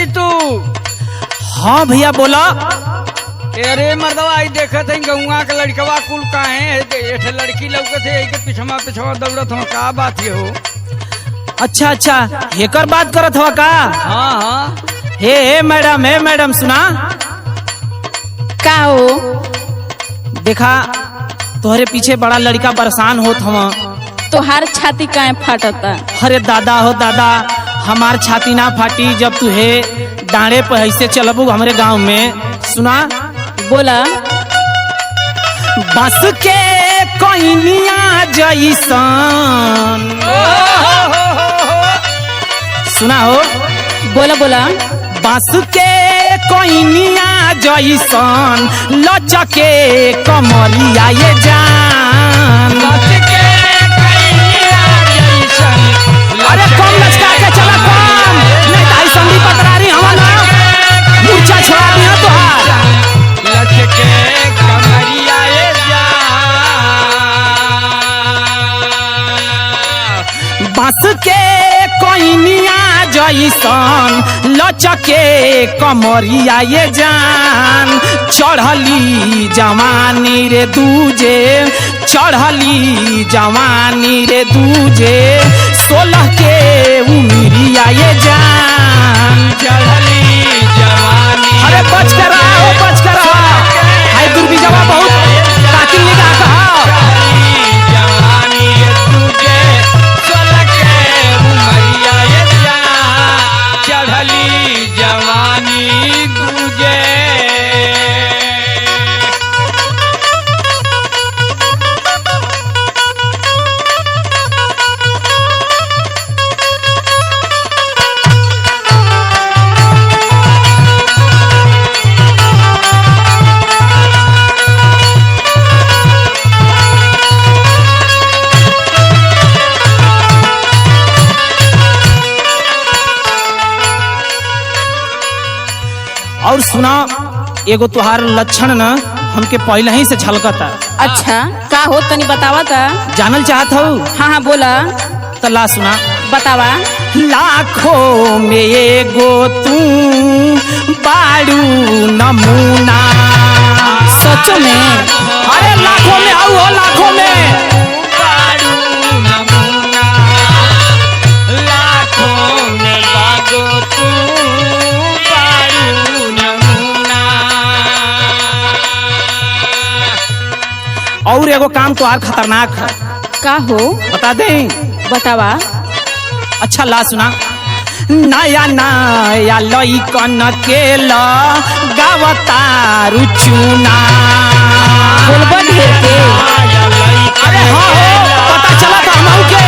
जीतू। हाँ भैया बोला। अरे मर्दवा आई देखत है गौवा के लड़कवा कुल काहे है लड़की लौकत है के पिछवा पिछवा दौड़त हो का बात ये हो। अच्छा अच्छा हेकर बात करत हो का। हाँ हाँ हे मैडम सुना का हो। देखा तोहरे पीछे बड़ा लड़का परेशान होत हवा। तोहार छाती काहे फाटता। अरे दादा हो दादा हमार छाती ना फाटी जब तू है डांडे पर ऐसे चलबू हमारे गांव में। सुना बोला। बस के कोइनिया जैसन। सुना हो बोला बोला। बस के कोइनिया जैसन लचके कमरिया ये जान। अरे कम लचका के चला कम नहीं तो संदी पतरारी हवा ना मूर्छा छोड़ा दिया तोहार। लचके कमरिया ये बस के कोइनिया जैसन लचके कमरिया ये जान। चढ़ली जवानी रे दूजे चढ़ली जवानी रे दूजे 16 के उमिरिया ये जान। चढ़ली जवानी। अरे बच कर रहा हो बच कर रहा हाय दुर्बिजवा बहुत कातिल निगाह कहा। जवानी तुझे चलके उमरिया ये चढ़ली जवानी तुझे। और सुना एगो तुहार लक्षण न हमके पहले ही से झलकता। अच्छा का हो तनी बतावा ता। जानल चाहत हो। हाँ हाँ बोला। तो ला सुना बतावा। लाखों में एगो तू बाड़ू नमूना। सचो में। अरे लाखों में आओ हो लाखों में। लाखों में बागो तू बारू नमूना। और एगो काम तो और खतरनाक है। का हो बता दें। बतावा। अच्छा ला सुना। नया नया लइकन के गावता रुचुना। बोलबा ढेर के। अरे हाँ हो पता चला था हम के।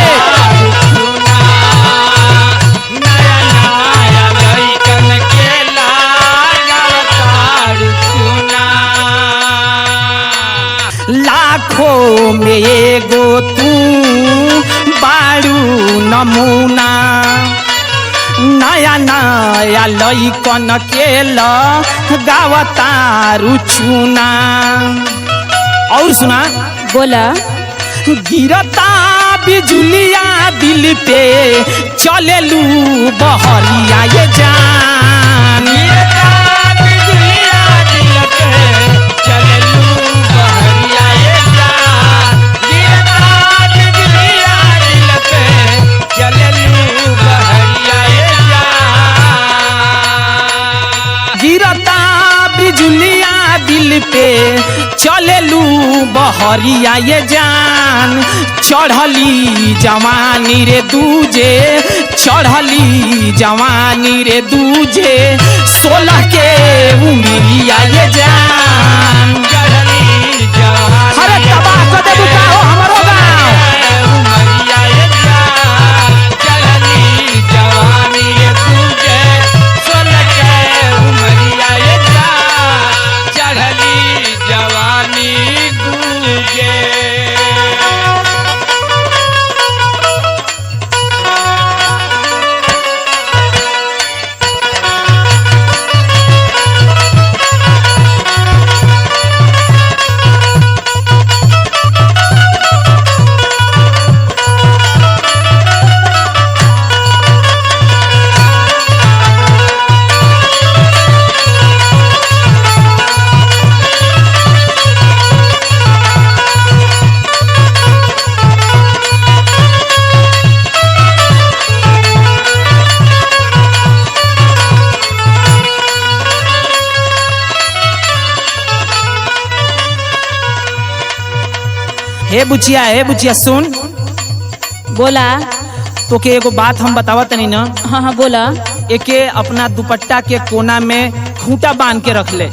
लाखों में एगो तू बारू नमूना। नया नया लइकन के गावता रुचुना। और सुना। बोला। गिरता बिजुलिया दिल पे चलेलू बहरिया ये जान। गिरता बिजुलिया दिल पे चलेलू बहरिया ये जान। चढ़ली जवानी रे दूजे चढ़ली जवानी रे दूजे 16 के उमिरिया ये जान। अरे तबाह कर दे बुका हो हमारो गाँव। हे बुचिया सुन, बोला। तो के एगो बात हम बतावत नहीं ना। हाँ हाँ बोला। एके अपना दुपट्टा के कोना में खूंटा बांध के रख ले।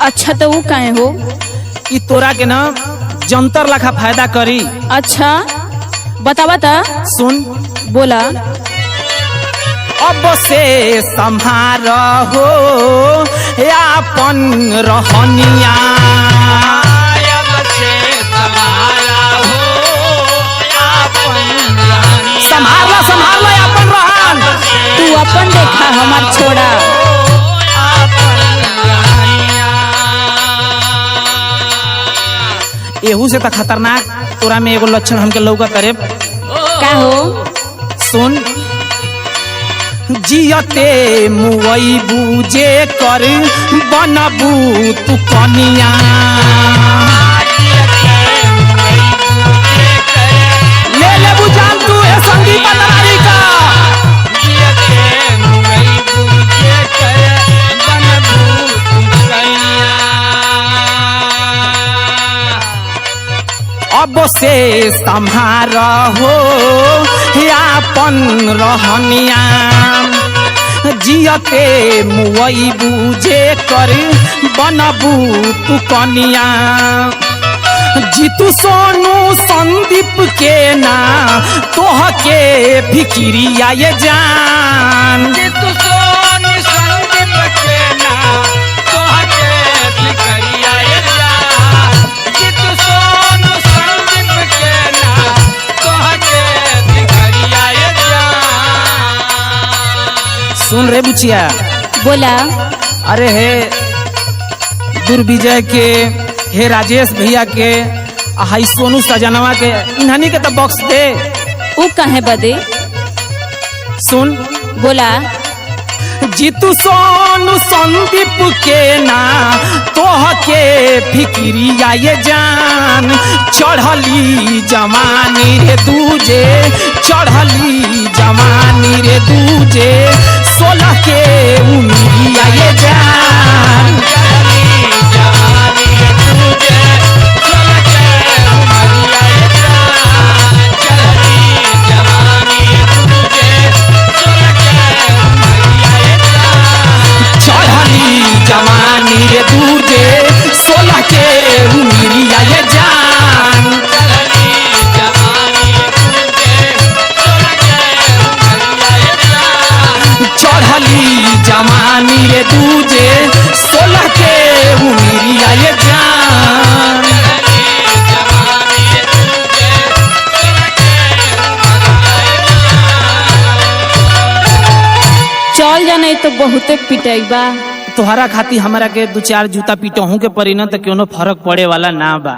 अच्छा तो वो काहे हो? ई तोरा के ना जंतर लखा फायदा करी। अच्छा बतावा ता। सुन, बोला। अब से संहार हो अपन रहनिया, संभाल लो अपन रहन। तू अपन देखा हमार छोड़ा। एहू से तो खतरनाक तोरा में एगो लक्षण हमके लौकत रे। का हो? सुन, जियते मुई बूझे कर बनबू तू कनिया, ले ले बुझान तू ए संदीप नारी का। अब से संहार हो अपन रहनिया, जियते मुई बूझे कर बनबू तू कनिया। जीतू सोनू संदीप के ना तोह के फिक्रिया ये जान, जीतू सोनू संदीप के ना तोह के फिक्रिया ये जान, जीतू सोनू संदीप के ना तोह के फिक्रिया ये जान। सुन रे बुचिया। बोला। अरे हे दुर्विजय के, हे राजेश भैया के, हाई सोनू सजनवा के, इन्हनी के तो बॉक्स दे। वो काहे बदे? सुन, बोला। जीतू सोनू संदीप के ना तोह के फिक्रिया ये जान, चढ़ली जवानी रे दूजे, चढ़ली जवानी रे दूजे, 16 के उमिरिया ये जान। जवानी रे दूजे 16 के उमिरिया ये जान, चढ़ली जवानी रे दूजे 16 के उमिरिया ये जान। चल जा नहीं तो बहुते पिटाई बा। तोहरा खाती हमरा के 2-4 जूता पीटहू के पड़ी ना तो कोनो फर्क पड़े वाला ना बा।